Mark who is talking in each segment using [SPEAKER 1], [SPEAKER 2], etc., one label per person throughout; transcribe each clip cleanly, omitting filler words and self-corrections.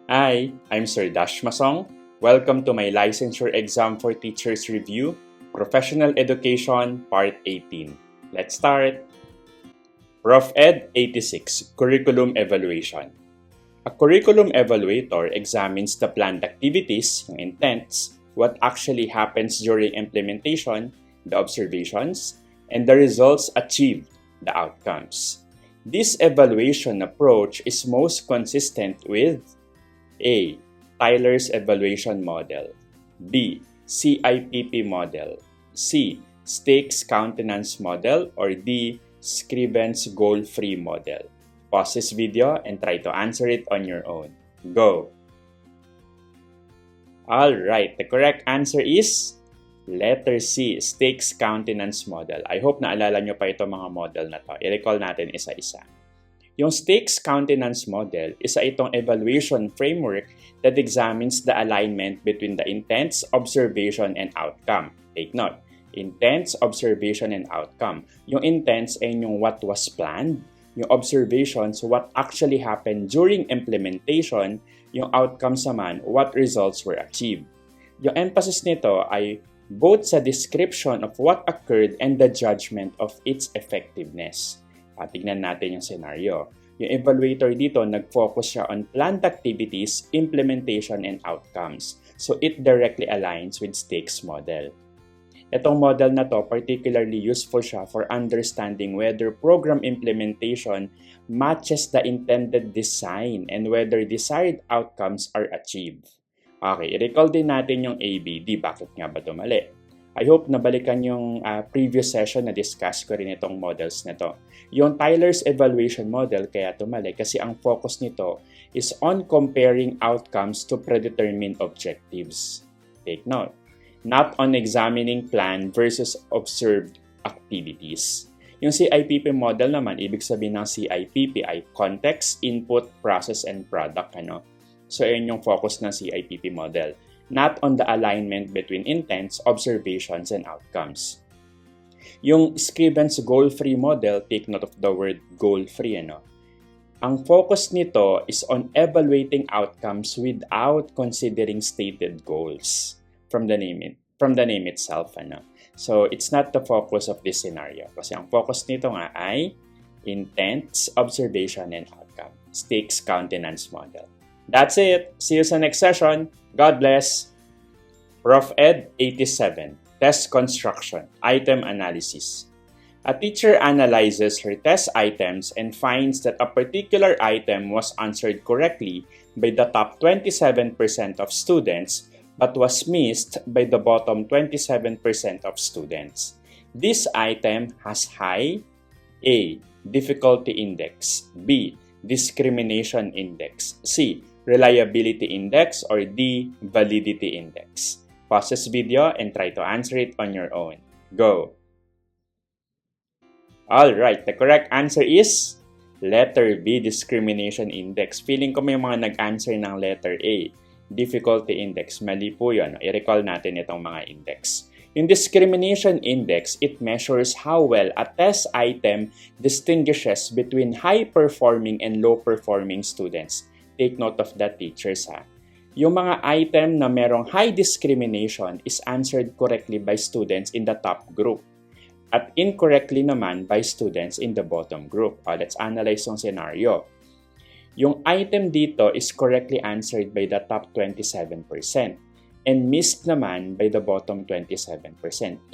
[SPEAKER 1] Hi, I'm Sir Dash Masong. Welcome to my Licensure Exam for Teachers Review, Professional Education, Part 18. Let's start! Prof. Ed 86, Curriculum Evaluation. A curriculum evaluator examines the planned activities, yung intents, what actually happens during implementation, the observations, and the results achieved, the outcomes. This evaluation approach is most consistent with A. Tyler's Evaluation Model, B. CIPP Model, C. Stakes Countenance Model, or D. Scriven's Goal-Free Model. Pause this video and try to answer it on your own. Go! Alright, the correct answer is letter C, Stakes Countenance Model. I hope naalala nyo pa ito mga model na to. I-recall natin isa-isa. Yung Stakes Countenance Model, isa itong evaluation framework that examines the alignment between the intents, observation, and outcome. Take note, intents, observation, and outcome. Yung intents ay yung what was planned, yung observations, what actually happened during implementation, yung outcomes naman, what results were achieved. Yung emphasis nito ay both sa description of what occurred and the judgment of its effectiveness. Tignan natin yung scenario. Yung evaluator dito, nag-focus siya on planned activities, implementation, and outcomes. So, it directly aligns with Stakes model. Itong model na to, particularly useful siya for understanding whether program implementation matches the intended design and whether desired outcomes are achieved. Okay, i-recall din natin yung ABD. Bakit nga ba ito mali? I hope nabalikan yung previous session na discuss ko rin itong models na to. Yung Tyler's Evaluation Model, kaya tumali kasi ang focus nito is on comparing outcomes to predetermined objectives. Take note, not on examining plan versus observed activities. Yung CIPP model naman, ibig sabihin ng CIPP ay Context, Input, Process, and Product. So, yun yung focus ng CIPP model. Not on the alignment between intents, observations, and outcomes. Yung Scriven's Goal-Free Model, take note of the word goal-free. Ang focus nito is on evaluating outcomes without considering stated goals from the name itself. So, it's not the focus of this scenario. Kasi ang focus nito nga ay intents, observation, and outcome. Stakes Countenance Model. That's it. See you sa next session. God bless. Prof. Ed 87, Test Construction, Item Analysis. A teacher analyzes her test items and finds that a particular item was answered correctly by the top 27% of students but was missed by the bottom 27% of students. This item has high A. Difficulty Index, B. Discrimination Index, C. Reliability Index, or D. Validity Index. Pause this video and try to answer it on your own. Go! Alright, the correct answer is letter B, Discrimination Index. Feeling ko may mga nag-answer ng letter A, Difficulty Index. Mali po yun. I-recall natin itong mga index. Yung Discrimination Index, it measures how well a test item distinguishes between high-performing and low-performing students. Take note of that, teachers, ha. Yung mga item na merong high discrimination is answered correctly by students in the top group at incorrectly naman by students in the bottom group. Let's analyze yung scenario. Yung item dito is correctly answered by the top 27% and missed naman by the bottom 27%,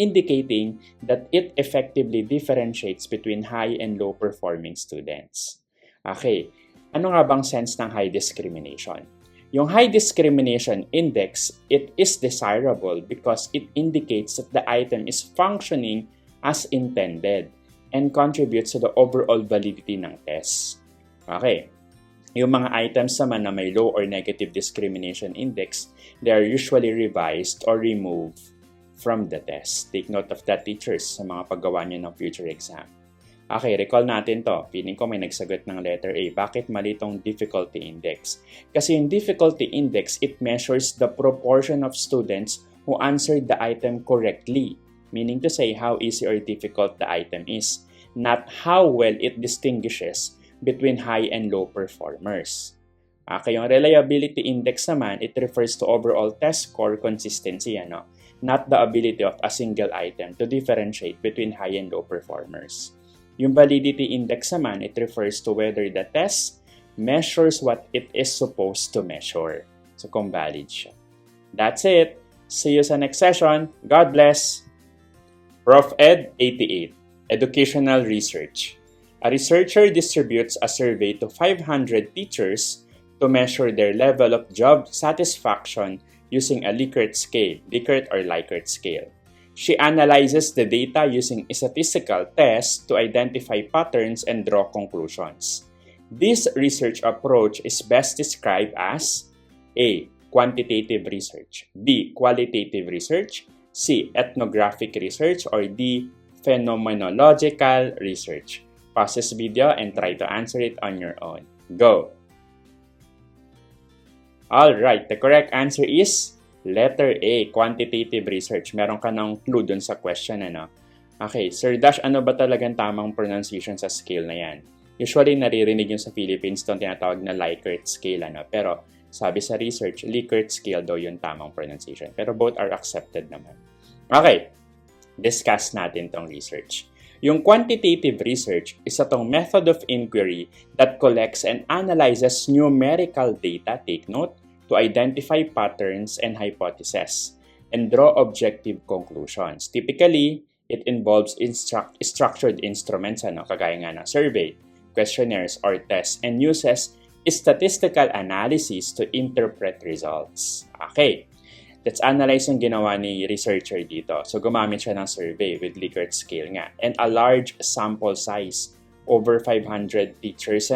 [SPEAKER 1] indicating that it effectively differentiates between high and low-performing students. Okay. Ano nga bang sense ng high discrimination? Yung high discrimination index, it is desirable because it indicates that the item is functioning as intended and contributes to the overall validity ng test. Okay. Yung mga items naman na may low or negative discrimination index, they are usually revised or removed from the test. Take note of that, teachers, sa mga paggawa nyo ng future exam. Okay, recall natin to. Feeling ko may nagsagot ng letter A. Bakit mali itong difficulty index? Kasi yung difficulty index, it measures the proportion of students who answered the item correctly. Meaning to say how easy or difficult the item is, not how well it distinguishes between high and low performers. Okay, yung reliability index naman, it refers to overall test score consistency, not the ability of a single item to differentiate between high and low performers. Yung validity index naman, it refers to whether the test measures what it is supposed to measure. So, kung valid siya. That's it. See you sa next session. God bless. Prof. Ed 88, Educational Research. A researcher distributes a survey to 500 teachers to measure their level of job satisfaction using a Likert scale, Likert or Likert scale. She analyzes the data using statistical tests to identify patterns and draw conclusions. This research approach is best described as A. Quantitative research, B. Qualitative research, C. Ethnographic research, or D. Phenomenological research. Pause this video and try to answer it on your own. Go! Alright, the correct answer is letter A, quantitative research. Meron ka ng clue dun sa question, Okay, Sir Dash, ano ba talagang tamang pronunciation sa scale na yan? Usually, naririnig yung sa Philippines itong tinatawag na Likert scale, Pero, sabi sa research, Likert scale daw yung tamang pronunciation. Pero both are accepted naman. Okay, discuss natin tong research. Yung quantitative research is itong method of inquiry that collects and analyzes numerical data, take note, to identify patterns and hypotheses, and draw objective conclusions. Typically, it involves structured instruments, kagaya nga ng survey, questionnaires, or tests, and uses statistical analysis to interpret results. Okay. Let's analyze yung ginawa ni researcher dito. So, gumamit siya ng survey with Likert scale nga. And a large sample size. Over 500 teachers,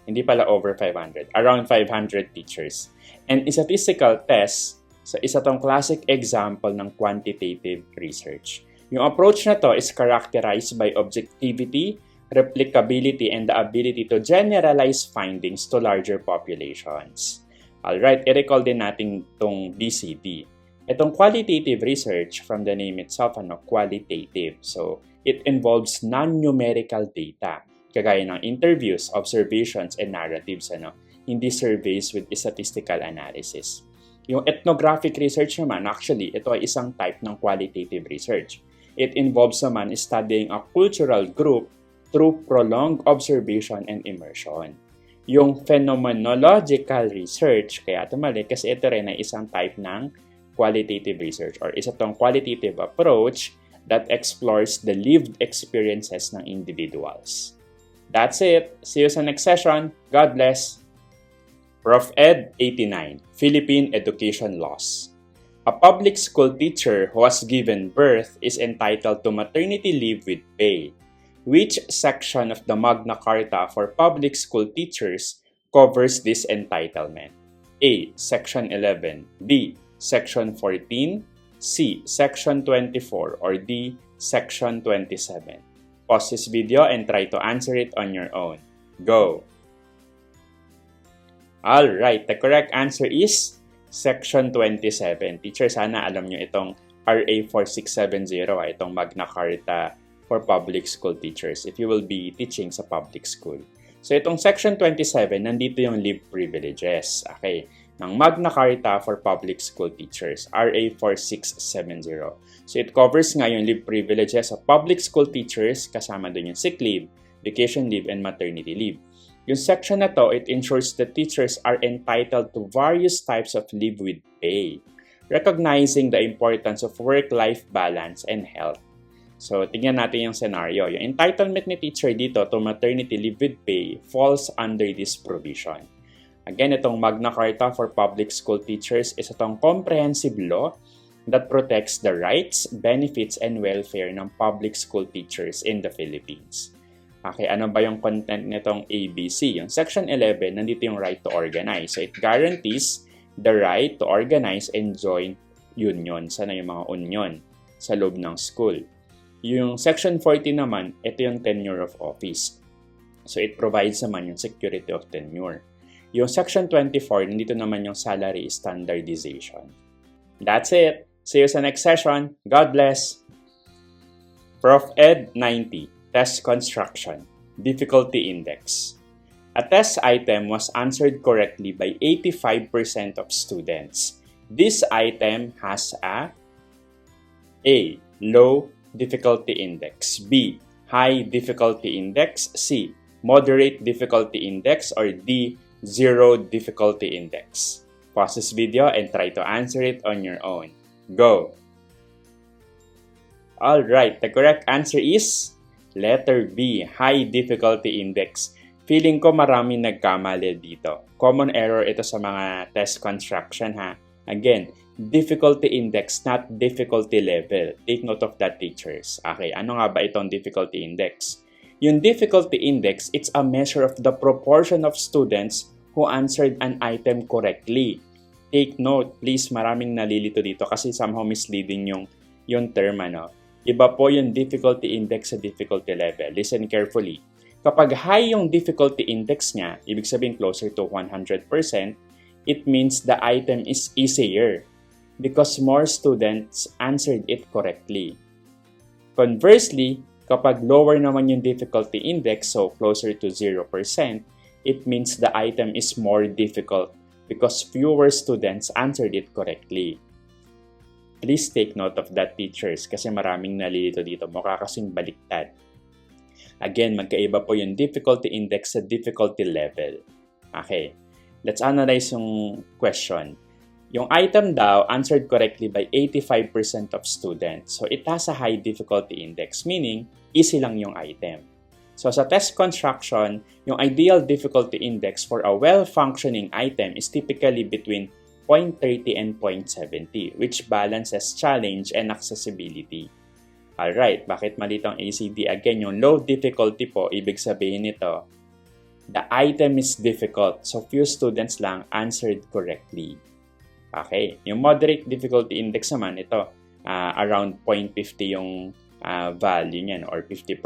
[SPEAKER 1] Hindi pala over 500. Around 500 teachers. And statistical test, so isa tong classic example ng quantitative research. Yung approach na to is characterized by objectivity, replicability, and the ability to generalize findings to larger populations. Alright, i-recall din natin itong BCD. Itong qualitative research, from the name itself, qualitative. So, it involves non-numerical data, kagaya ng interviews, observations, and narratives, hindi surveys with statistical analysis. Yung ethnographic research naman, actually, ito ay isang type ng qualitative research. It involves naman studying a cultural group through prolonged observation and immersion. Yung phenomenological research, kaya ito mali kasi ito rin ay isang type ng qualitative research or isa tong qualitative approach that explores the lived experiences ng individuals. That's it. See you sa next session. God bless. Prof. Ed 89, Philippine Education Laws. A public school teacher who has given birth is entitled to maternity leave with pay. Which section of the Magna Carta for public school teachers covers this entitlement? A. Section 11, B. Section 14, C. Section 24, or D. Section 27. Pause this video and try to answer it on your own. Go! Alright, the correct answer is Section 27. Teacher, sana alam nyo itong RA 4670, itong Magna Carta for public school teachers if you will be teaching sa public school. So, itong Section 27, nandito yung leave privileges, okay, ng Magna Carta for public school teachers, RA 4670. So, it covers nga yung leave privileges of public school teachers, kasama dun yung sick leave, vacation leave, and maternity leave. Yung section na to, it ensures that teachers are entitled to various types of leave with pay, recognizing the importance of work-life balance and health. So, tingnan natin yung scenario. Yung entitlement ni teacher dito to maternity leave with pay falls under this provision. Again, itong Magna Carta for Public School Teachers is itong comprehensive law that protects the rights, benefits, and welfare ng public school teachers in the Philippines. Okay, ano ba yung content nitong ABC? Yung Section 11, nandito yung right to organize. So, it guarantees the right to organize and join union. Sana yung mga union sa loob ng school. Yung Section 40 naman, ito yung tenure of office. So, it provides naman yung security of tenure. Yung Section 24, nandito naman yung salary standardization. That's it. See you sa next session. God bless. Prof. Ed 90, Test Construction, Difficulty Index. A test item was answered correctly by 85% of students. This item has a low difficulty index, B, high difficulty index, C, moderate difficulty index, or D, zero difficulty index. Pause this video and try to answer it on your own. Go! Alright, the correct answer is letter B, high difficulty index. Feeling ko marami nagkamali dito. Common error ito sa mga test construction ha. Again, difficulty index, not difficulty level. Take note of that, teachers. Okay, ano nga ba itong difficulty index? Yung difficulty index, it's a measure of the proportion of students who answered an item correctly. Take note, please, maraming nalilito dito kasi somehow misleading yung term, ano. Iba po yung difficulty index sa difficulty level. Listen carefully. Kapag high yung difficulty index niya, ibig sabihin closer to 100%, it means the item is easier because more students answered it correctly. Conversely, kapag lower naman yung difficulty index, so closer to 0%, it means the item is more difficult because fewer students answered it correctly. Please take note of that, teachers, kasi maraming nalilito dito. Mukha kasing baliktad. Again, magkaiba po yung difficulty index sa difficulty level. Okay, let's analyze yung question. Yung item daw answered correctly by 85% of students. So, it has a high difficulty index, meaning easy lang yung item. So, sa test construction, yung ideal difficulty index for a well-functioning item is typically between 0.30 and 0.70, which balances challenge and accessibility. Alright, bakit mali itong ACD? Again, yung low difficulty po, ibig sabihin nito, the item is difficult, so few students lang answered correctly. Okay, yung moderate difficulty index naman, ito, around 0.50 yung value niyan or 50%.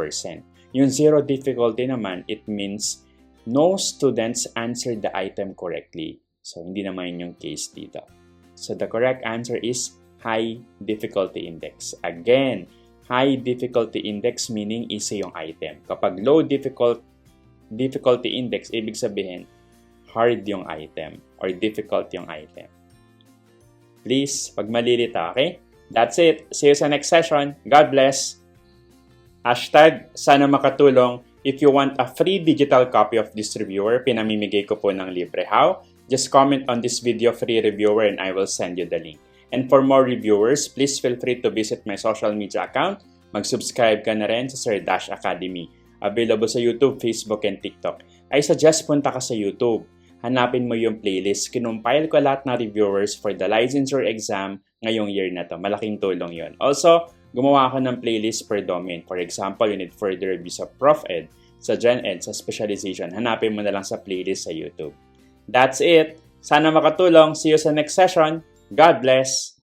[SPEAKER 1] Yung zero difficulty naman, it means no students answered the item correctly. So, hindi naman yung case dito. So, the correct answer is high difficulty index. Again, high difficulty index meaning easy yung item. Kapag low difficulty index, ibig sabihin, hard yung item or difficult yung item. Please, pag malilita, okay? That's it. See you sa next session. God bless. Hashtag, sana makatulong. If you want a free digital copy of this reviewer, pinamimigay ko po ng libre. How? Just comment on this video, free reviewer, and I will send you the link. And for more reviewers, please feel free to visit my social media account. Mag-subscribe ka na rin sa Sir Dash Academy. Available sa YouTube, Facebook, and TikTok. I suggest punta ka sa YouTube. Hanapin mo yung playlist. Kinumpile ko lahat na reviewers for the licensure exam ngayong year na to. Malaking tulong yon. Also, gumawa ako ng playlist per domain. For example, you need further reviews of Prof Ed, sa Gen Ed, sa specialization. Hanapin mo na lang sa playlist sa YouTube. That's it. Sana makatulong. See you sa next session. God bless.